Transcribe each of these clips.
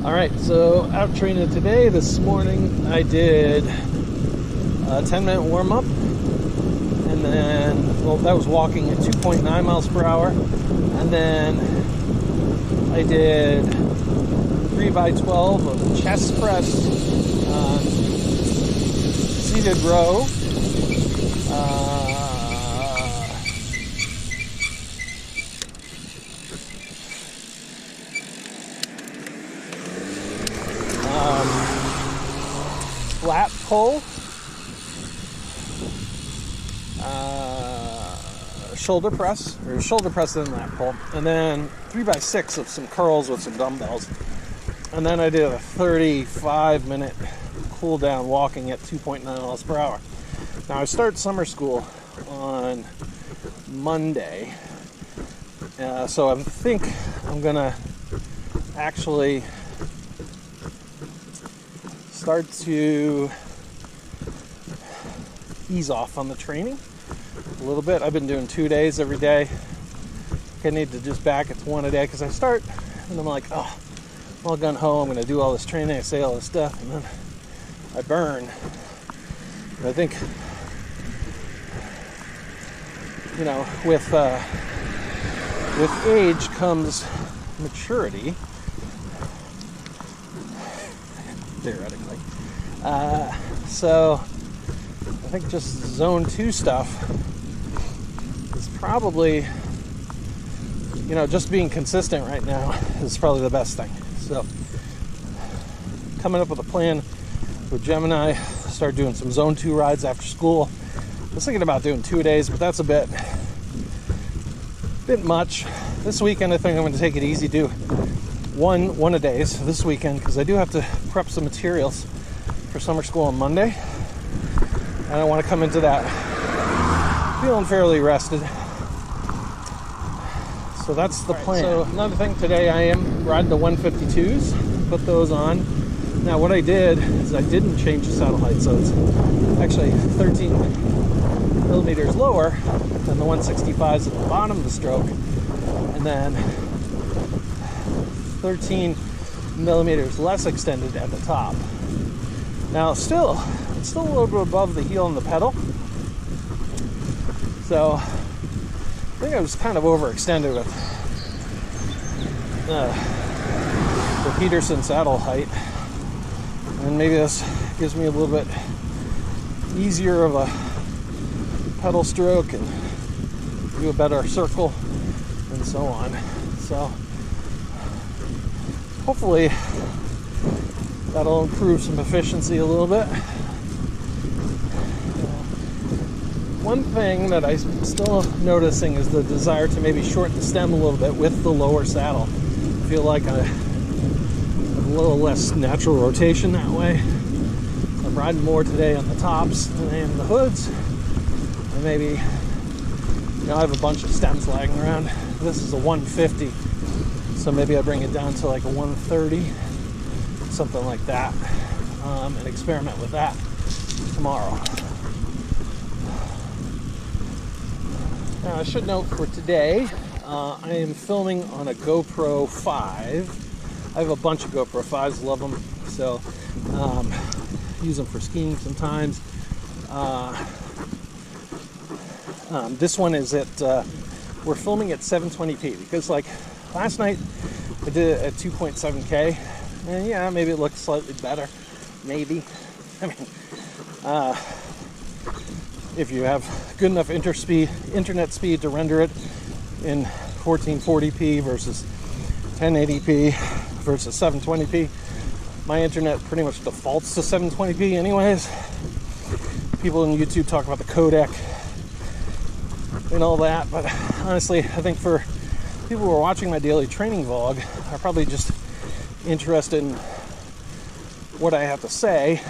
All right, so out training today. This morning I did a 10-minute warm-up, and then, well, that was walking at 2.9 miles per hour, and then I did 3x12 of chest press, seated row, flat pull, shoulder press and lat pull, and then 3x6 of some curls with some dumbbells. And then I did a 35-minute cool down walking at 2.9 miles per hour. Now I start summer school on Monday, so I think I'm gonna actually start to ease off on the training a little bit. I've been doing 2 days every day. I need to just back it to one a day, because I start and I'm like, oh, I'm all gun ho, I'm going to do all this training, I say all this stuff, and then I burn. But I think, you know, with age comes maturity, theoretically. So I think just zone 2 stuff is probably, you know, just being consistent right now is probably the best thing. So coming up with a plan with Gemini, start doing some zone 2 rides after school. I was thinking about doing 2 days, but that's a bit much. This weekend I think I'm going to take it easy, do one a day so this weekend, because I do have to prep some materials for summer school on Monday, and I want to come into that feeling fairly rested. So that's the plan. So another thing today, I am riding the 152s, put those on. Now what I did is I didn't change the saddle height, so it's actually 13 millimeters lower than the 165s at the bottom of the stroke, and then 13 millimeters less extended at the top. Now it's still a little bit above the heel on the pedal, so I think I was kind of overextended with the Peterson saddle height, and maybe this gives me a little bit easier of a pedal stroke and do a better circle and so on. So hopefully that'll improve some efficiency a little bit. One thing that I'm still noticing is the desire to maybe shorten the stem a little bit with the lower saddle. I feel like I have a little less natural rotation that way. I'm riding more today on the tops than I am the hoods. And maybe, you know, I have a bunch of stems lagging around. This is a 150, so maybe I bring it down to like a 130, something like that, and experiment with that tomorrow. Now, I should note for today, I am filming on a GoPro 5. I have a bunch of GoPro 5s, love them, so use them for skiing sometimes. This one is at, we're filming at 720p, because like last night I did it at 2.7K, and yeah, maybe it looks slightly better, maybe. I mean, if you have good enough internet speed to render it in 1440p versus 1080p versus 720p. My internet pretty much defaults to 720p anyways. People on YouTube talk about the codec and all that, but honestly, I think for people who are watching my daily training vlog are probably just interested in what I have to say,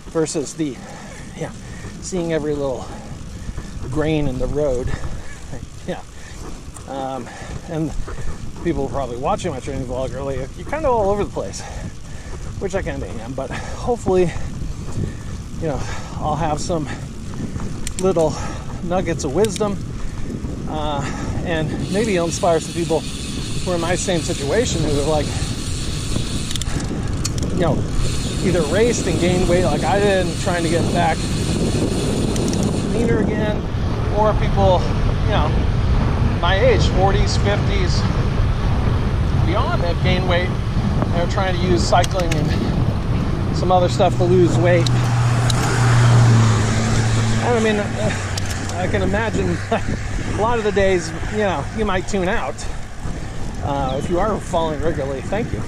versus the seeing every little grain in the road. And people probably watching my training vlog are like, you're kind of all over the place, which I kind of am, but hopefully, you know, I'll have some little nuggets of wisdom, and maybe it'll inspire some people who are in my same situation, who are like, you know, either raced and gained weight like I did and trying to get back leaner again, or people, you know, my age, 40s, 50s, beyond that, gain weight and are trying to use cycling and some other stuff to lose weight. And I mean, I can imagine a lot of the days, you know, you might tune out if you are following regularly. Thank you.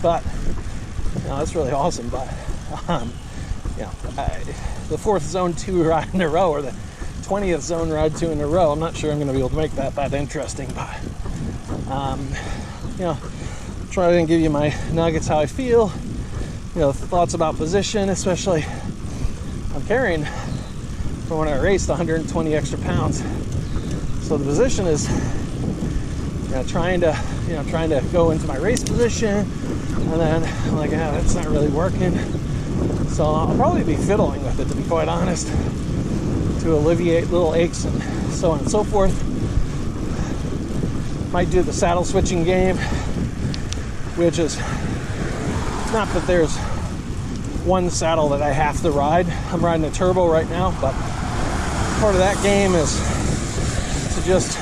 But you know, that's really awesome. But you know, the 4th Zone 2 ride in a row, or the 20th Zone ride 2 in a row, I'm not sure I'm going to be able to make that interesting. But you know, try to give you my nuggets, how I feel, you know, thoughts about position, especially I'm carrying from when I raced 120 extra pounds. So the position is, you know, trying to go into my race position, and then I'm like, yeah, that's not really working. So I'll probably be fiddling with it, to be quite honest, to alleviate little aches and so on and so forth. Might do the saddle switching game, which is not that there's one saddle that I have to ride. I'm riding a turbo right now, but part of that game is to just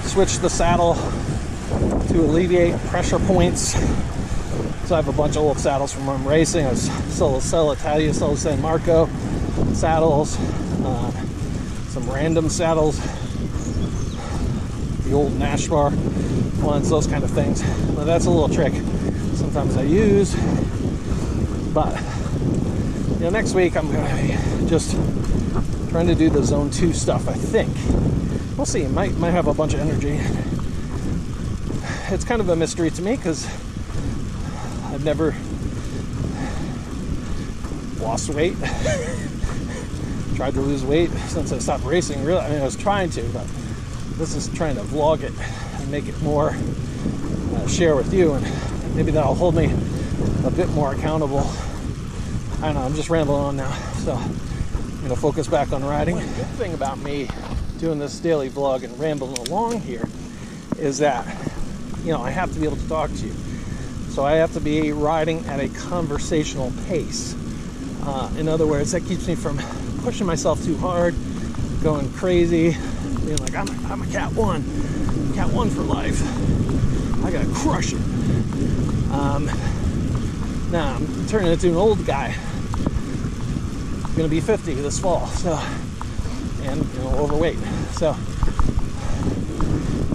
switch the saddle to alleviate pressure points. So I have a bunch of old saddles from when I'm racing. I still sell Italia, sell San Marco saddles, some random saddles, the old Nashbar ones, those kind of things. Well, that's a little trick sometimes I use. But you know, next week I'm going to be just trying to do the Zone 2 stuff, I think. We'll see. Might have a bunch of energy. It's kind of a mystery to me because I've never lost weight. Tried to lose weight since I stopped racing. Really, I mean, I was trying to, but this is trying to vlog it and make it more share with you, and maybe that'll hold me a bit more accountable. I don't know, I'm just rambling on now, so I'm going to focus back on riding. One good thing about me doing this daily vlog and rambling along here is that, you know, I have to be able to talk to you. So I have to be riding at a conversational pace. In other words, that keeps me from pushing myself too hard, going crazy, being like, I'm a cat one for life. I gotta crush it. Now I'm turning into an old guy. I'm gonna be 50 this fall, so, and you know, overweight. So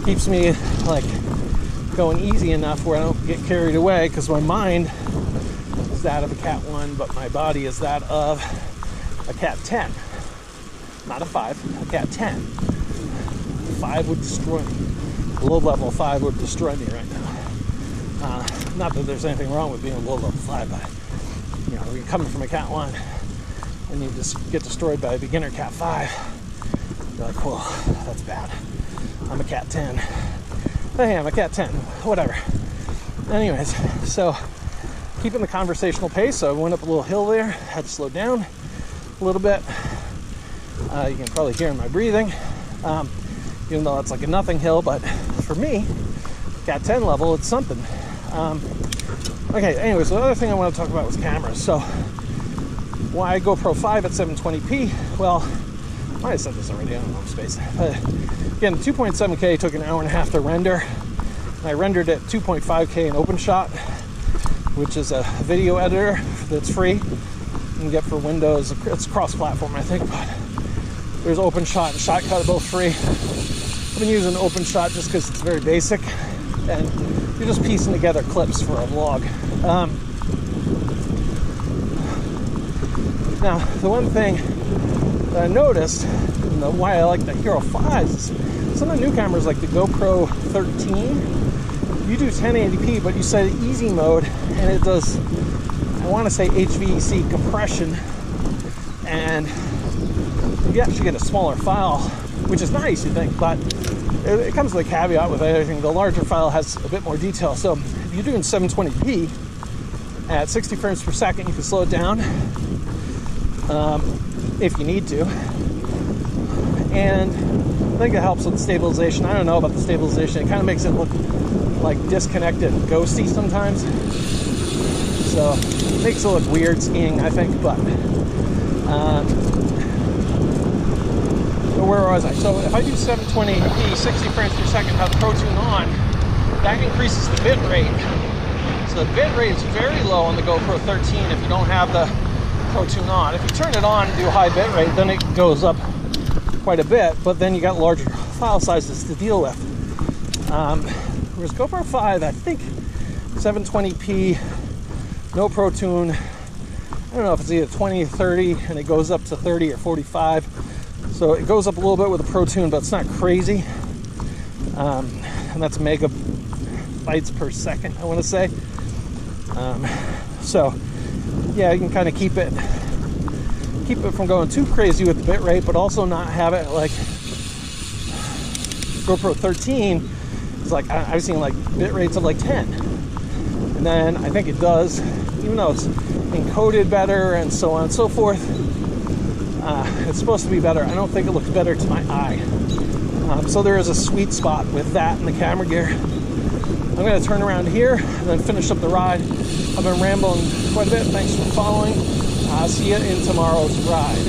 keeps me like going easy enough where I don't get carried away, because my mind is that of a cat 1, but my body is that of a cat 10. Not a 5, a cat 10. 5 would destroy me. A low level 5 would destroy me right now. Not that there's anything wrong with being a low level 5, but you know, when you're coming from a cat 1 and you just get destroyed by a beginner cat 5, you're like, whoa, that's bad. I'm a cat 10. But hey, I'm a cat 10, whatever. Anyways, so keeping the conversational pace. So I went up a little hill there, had to slow down a little bit. You can probably hear in my breathing, even though it's like a nothing hill, but for me, cat 10 level, it's something. Okay, anyways, the other thing I want to talk about was cameras. So why GoPro 5 at 720p? Well, I might have said this already, I don't know, I'm spacing. Again, 2.7K took an hour and a half to render. I rendered at 2.5K in OpenShot, which is a video editor that's free. You can get for Windows. It's cross-platform, I think, but there's OpenShot and Shotcut are both free. I've been using OpenShot just because it's very basic, and you're just piecing together clips for a vlog. Now, the one thing that I noticed, and why I like the Hero 5s, is some of the new cameras like the GoPro 13, you do 1080p, but you set it easy mode, and it does, I want to say, HVAC compression, and you actually get a smaller file, which is nice, you think, but it comes with a caveat with everything. The larger file has a bit more detail. So if you're doing 720p at 60 frames per second, you can slow it down if you need to. And I think it helps with stabilization. I don't know about the stabilization. It kind of makes it look like disconnected and ghosty sometimes. so it makes it look weird skiing, I think. But where was I? So if I do 720p, 60 frames per second, have the Pro Tune on, that increases the bit rate. So the bit rate is very low on the GoPro 13 if you don't have the Pro Tune on. If you turn it on and do high bit rate, then it goes up quite a bit, but then you got larger file sizes to deal with. Whereas GoPro 5, I think 720p, no Pro Tune. I don't know if it's either 20 or 30, and it goes up to 30 or 45. So it goes up a little bit with a Pro Tune, but it's not crazy. And that's megabytes per second, I want to say. So yeah, you can kind of keep it from going too crazy with the bit rate, but also not have it like GoPro 13 is like, I've seen like bit rates of like 10. And then I think it does, even though it's encoded better and so on and so forth, it's supposed to be better. I don't think it looks better to my eye. So there is a sweet spot with that and the camera gear. I'm going to turn around here and then finish up the ride. I've been rambling quite a bit. Thanks for following. See you in tomorrow's ride.